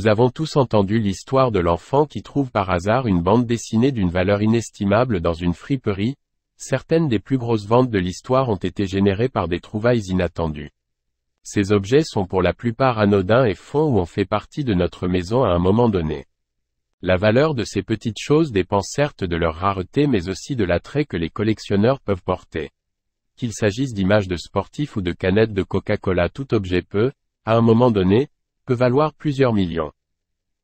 Nous avons tous entendu l'histoire de l'enfant qui trouve par hasard une bande dessinée d'une valeur inestimable dans une friperie. Certaines des plus grosses ventes de l'histoire ont été générées par des trouvailles inattendues. Ces objets sont pour la plupart anodins et font ou ont fait partie de notre maison à un moment donné. La valeur de ces petites choses dépend certes de leur rareté mais aussi de l'attrait que les collectionneurs peuvent porter. Qu'il s'agisse d'images de sportifs ou de canettes de Coca-Cola, tout objet peut, à un moment donné, peut valoir plusieurs millions.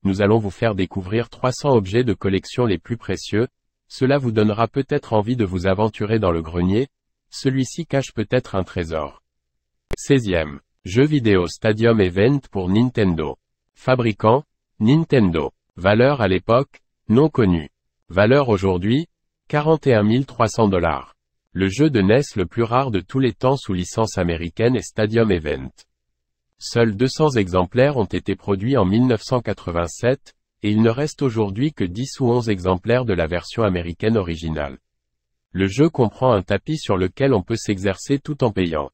Nous allons vous faire découvrir 300 objets de collection les plus précieux. Cela vous donnera peut-être envie de vous aventurer dans le grenier. Celui-ci cache peut-être un trésor. 16e. Jeu vidéo Stadium Event pour Nintendo. Fabricant, Nintendo. Valeur à l'époque, non connue. Valeur aujourd'hui, 41 300 $. Le jeu de NES le plus rare de tous les temps sous licence américaine est Stadium Event. Seuls 200 exemplaires ont été produits en 1987, et il ne reste aujourd'hui que 10 ou 11 exemplaires de la version américaine originale. Le jeu comprend un tapis sur lequel on peut s'exercer tout en payant.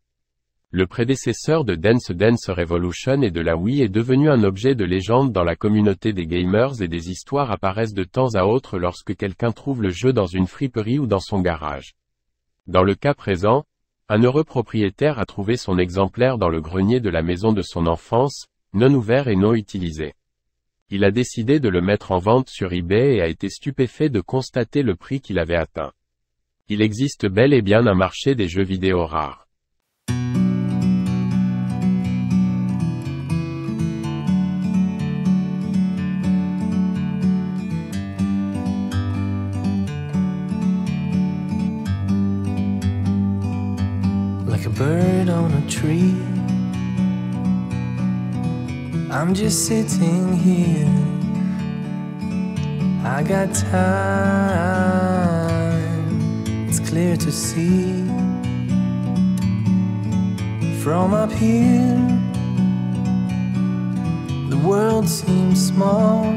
Le prédécesseur de Dance Dance Revolution et de la Wii est devenu un objet de légende dans la communauté des gamers et des histoires apparaissent de temps à autre lorsque quelqu'un trouve le jeu dans une friperie ou dans son garage. Dans le cas présent, un heureux propriétaire a trouvé son exemplaire dans le grenier de la maison de son enfance, non ouvert et non utilisé. Il a décidé de le mettre en vente sur eBay et a été stupéfait de constater le prix qu'il avait atteint. Il existe bel et bien un marché des jeux vidéo rares. Like a bird on a tree, I'm just sitting here. I got time, it's clear to see. From up here, the world seems small.